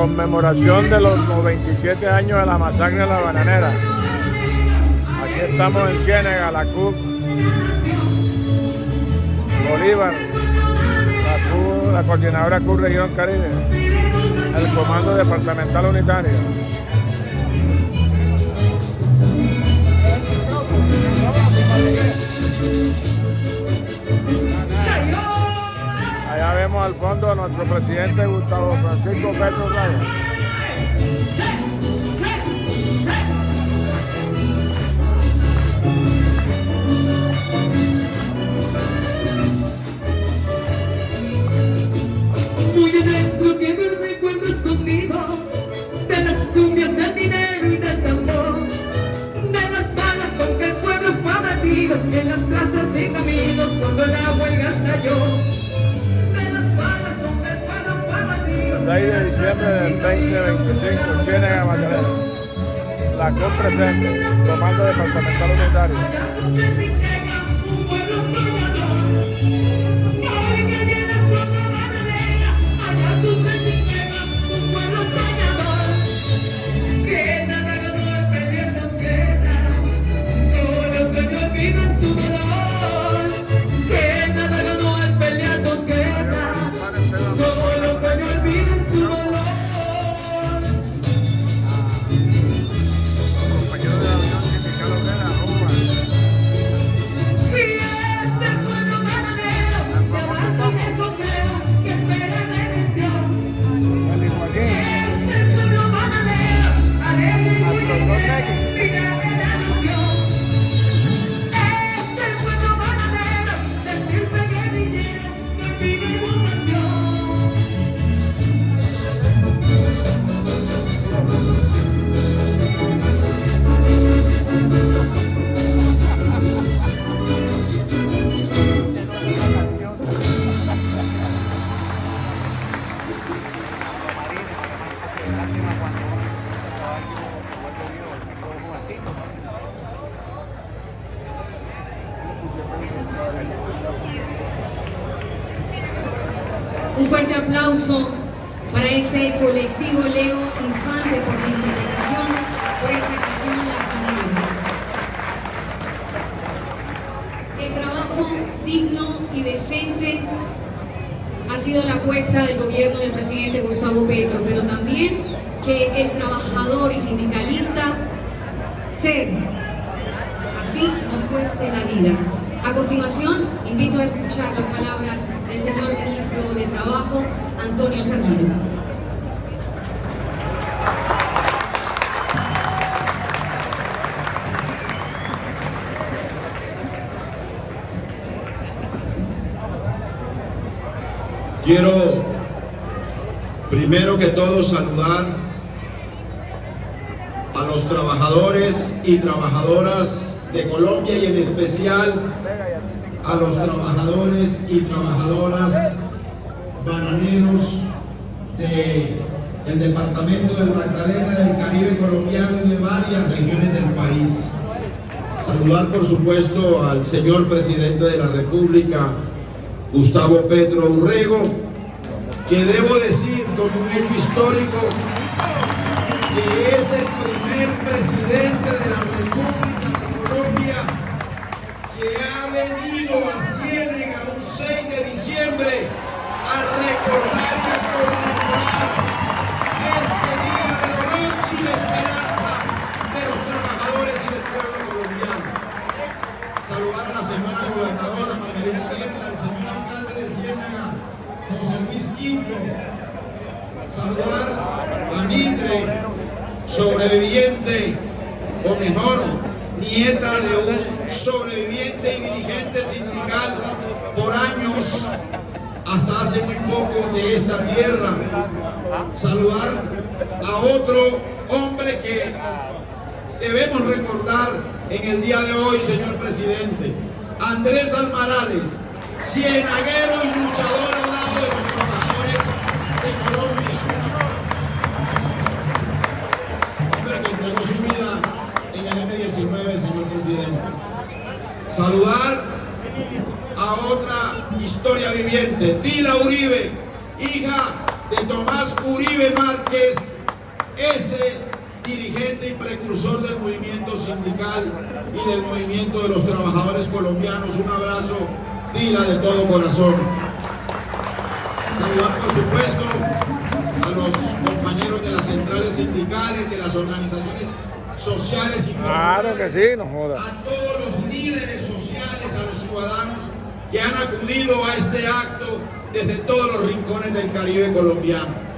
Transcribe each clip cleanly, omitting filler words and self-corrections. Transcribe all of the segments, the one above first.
conmemoración de los 97 años de la masacre de la Bananera. Aquí estamos en Ciénega, la CUP, Bolívar, la coordinadora CUP Región Caribe, el Comando Departamental Unitario. Allá vemos al fondo a nuestro presidente Gustavo Francisco Petro Urrego. Muy adentro quedó el recuerdo escondido de las cumbias del dinero y del tambor, de las balas con que el pueblo fue abatido en las plazas y caminos cuando el agua y gas cayó. 6 de diciembre del 2025, Ciénega, Magdalena. La CUP presente, Comando Departamental Unitario. Un fuerte aplauso para ese colectivo Leo Infante por su interpretación por esa canción Las Bananeras. El trabajo digno y decente ha sido la apuesta del gobierno del presidente Gustavo Petro, pero también que el trabajador y sindicalista ser así no cueste la vida. A continuación, invito a escuchar las palabras del señor ministro de Trabajo, Antonio Samiro. Quiero, primero que todo, saludar a los trabajadores y trabajadoras de Colombia y en especial a los trabajadores y trabajadoras bananeros del departamento del Magdalena, del Caribe colombiano y de varias regiones del país. Saludar, por supuesto, al señor presidente de la República, Gustavo Petro Urrego, que debo decir con un hecho histórico que es el primer presidente de la República de Colombia que ha venido a Ciénega un 6 de diciembre a recordar y a conmemorar este día de honor y de esperanza de los trabajadores y del pueblo colombiano. Saludar a la señora gobernadora Margarita Guerra, al señor alcalde de Ciénega, José Luis Quinto. Saludar a Mitre, sobreviviente, o mejor, nieta de un sobreviviente y dirigente sindical por años, hasta hace muy poco, de esta tierra. Saludar a otro hombre que debemos recordar en el día de hoy, señor presidente, Andrés Almarales, cienaguero y luchador al lado de los trabajadores de Colombia, hombre que entregó su vida en el M-19, señor presidente. Saludar a otra historia viviente, Dila Uribe, hija de Tomás Uribe Márquez, ese dirigente y precursor del movimiento sindical y del movimiento de los trabajadores colombianos. Un abrazo, Dila, de todo corazón. Saludar, por supuesto, a los compañeros de las centrales sindicales, de las organizaciones sociales y Claro que sí, no joda. a todos los líderes sociales, a los ciudadanos que han acudido a este acto desde todos los rincones del Caribe colombiano.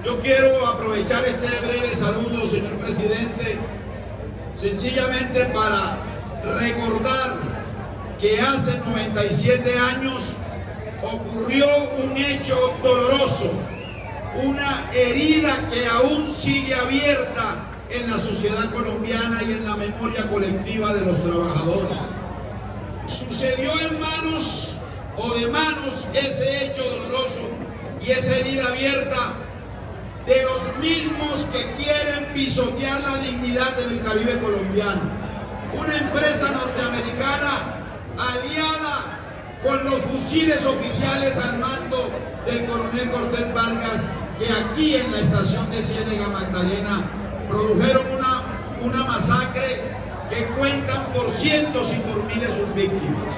Yo quiero aprovechar este breve saludo, señor presidente, sencillamente para recordar que hace 97 años ocurrió un hecho doloroso, una herida que aún sigue abierta en la sociedad colombiana y en la memoria colectiva de los trabajadores. Sucedió en manos o de manos ese hecho doloroso y esa herida abierta de los mismos que quieren pisotear la dignidad en el Caribe colombiano. Una empresa norteamericana aliada con los fusiles oficiales al mando del coronel Cortés Vargas, que aquí en la estación de Ciénega Magdalena produjeron una masacre que cuentan por cientos y por miles sus víctimas.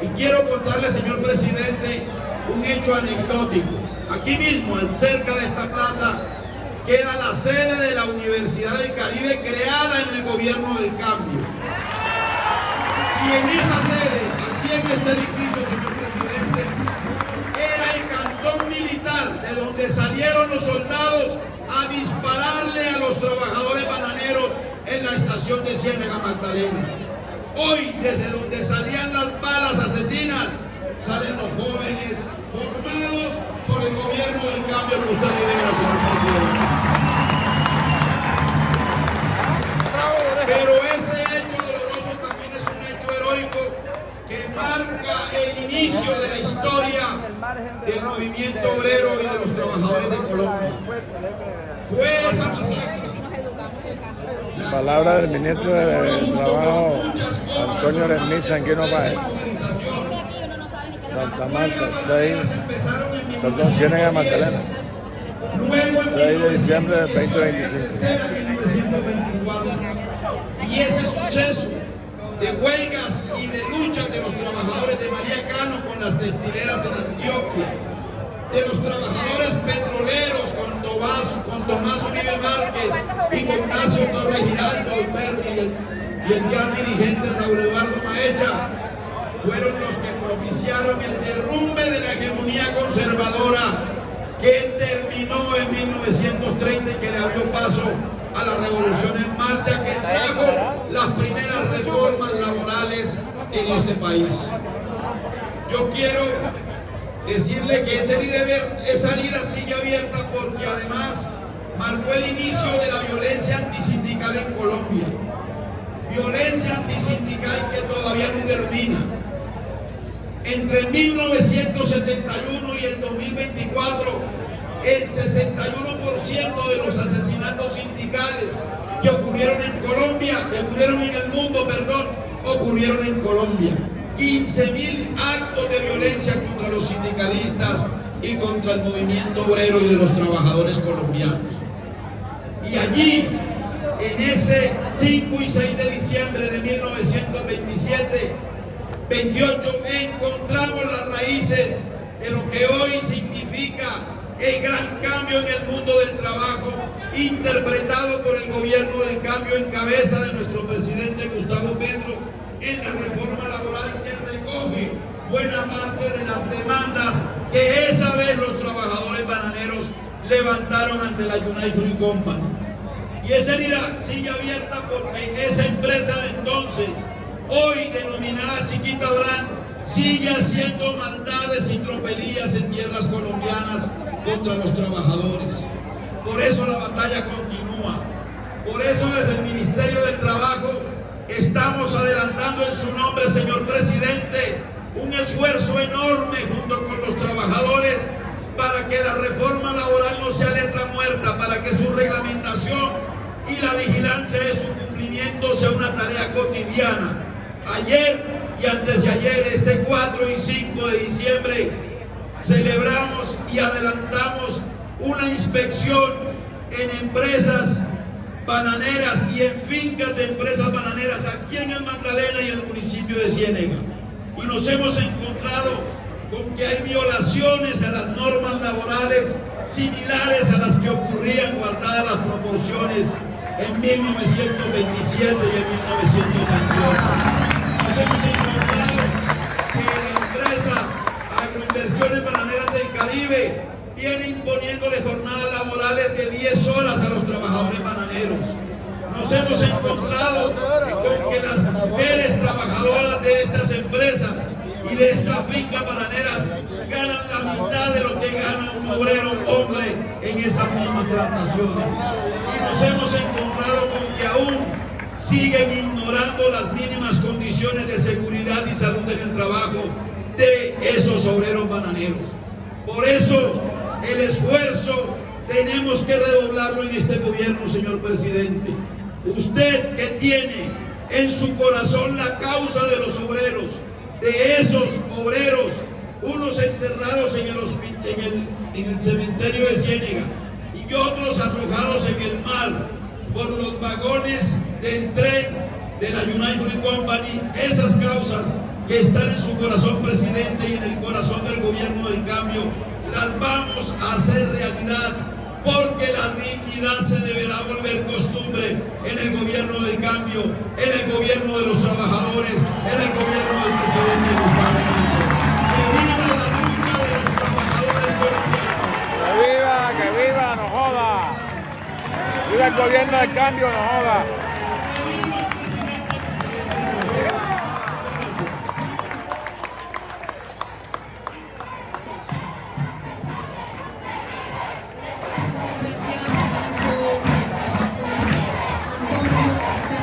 Y quiero contarle, señor presidente, un hecho anecdótico. Aquí mismo, cerca de esta plaza, queda la sede de la Universidad del Caribe, creada en el gobierno del cambio. Y en esa sede, aquí en este edificio, señor presidente, era el cantón militar de donde salieron los soldados a dispararle a los trabajadores bananeros en la estación de Ciénega Magdalena. Hoy, desde donde salían las balas asesinas, salen los jóvenes formados por el gobierno del cambio que usted lidera, señor presidente. Pero ese hecho doloroso también es un hecho heroico que marca el inicio de la historia del movimiento obrero y de los trabajadores de Colombia. Fue esa masacre. Palabra del ministro de Trabajo, Antonio Hermín Sanguino Páez. Santa Marta, 6, Ciénega Magdalena, 6 de diciembre del 2025. Y ese suceso de huelgas y de luchas de los trabajadores de María Cano con las textileras en Antioquia, de los trabajadores petroleros con Tomás Uribe Márquez y con Ignacio Torres Giraldo y el gran dirigente Raúl Eduardo Maecha, fueron los que propiciaron el derrumbe de la hegemonía conservadora que terminó en 1930 y que le abrió paso a la Revolución en Marcha, que trajo las primeras reformas laborales en este país. Yo quiero decirle que esa herida sigue abierta porque además marcó el inicio de la violencia antisindical en Colombia. Violencia antisindical que todavía no termina. Entre 1971 y el 2024, el 61% de los asesinatos sindicales que ocurrieron en Colombia, ocurrieron en Colombia. 15.000 actos de violencia contra los sindicalistas y contra el movimiento obrero y de los trabajadores colombianos. Y allí, en ese 5 y 6 de diciembre de 1927, 28, encontramos las raíces de lo que hoy significa el gran cambio en el mundo del trabajo, interpretado por el gobierno del cambio en cabeza de nuestro presidente Gustavo Petro, en la reforma laboral que recoge buena parte de las demandas que esa vez los trabajadores bananeros levantaron ante la United Fruit Company. Y esa herida sigue abierta porque esa empresa de entonces, hoy denominada Chiquita Brand, sigue haciendo maldades y tropelías en tierras colombianas contra los trabajadores. Por eso la batalla continúa. Por eso desde el Ministerio del Trabajo estamos adelantando en su nombre, señor presidente, un esfuerzo enorme junto con los trabajadores para que la reforma laboral no sea letra muerta, para que su reglamentación y la vigilancia de su cumplimiento sea una tarea cotidiana. Ayer y antes de ayer, este 4 y 5 de diciembre, celebramos y adelantamos una inspección en empresas bananeras y en fincas de empresas bananeras aquí en el Magdalena y en el municipio de Ciénega. Y nos hemos encontrado con que hay violaciones a las normas laborales similares a las que ocurrían, guardadas las proporciones, en 1927 y en 1928. Nos hemos encontrado que la empresa Agroinversiones Bananeras del Caribe viene imponiéndole jornadas laborales de 10 horas a los trabajadores bananeros. Nos hemos encontrado con que las mujeres trabajadoras de estas empresas y de estas fincas bananeras ganan la mitad de lo que gana un obrero hombre en esas mismas plantaciones. Y nos hemos encontrado con que aún siguen ignorando las mínimas condiciones de seguridad y salud en el trabajo de esos obreros bananeros. Por eso el esfuerzo tenemos que redoblarlo en este gobierno, señor presidente. Usted que tiene en su corazón la causa de los obreros, de esos obreros, unos enterrados en el cementerio de Ciénega y otros arrojados en el mar por los vagones del tren de la United Fruit Company, esas causas que están en su corazón, presidente, y en el corazón del gobierno del cambio, las vamos a hacer realidad, porque la dignidad se deberá volver costumbre en el gobierno del cambio, en el gobierno de los trabajadores, en el gobierno del presidente Gustavo Petro. ¡Que viva la lucha de los trabajadores colombianos! ¡Que viva, no joda! ¡Viva el gobierno del cambio, no joda!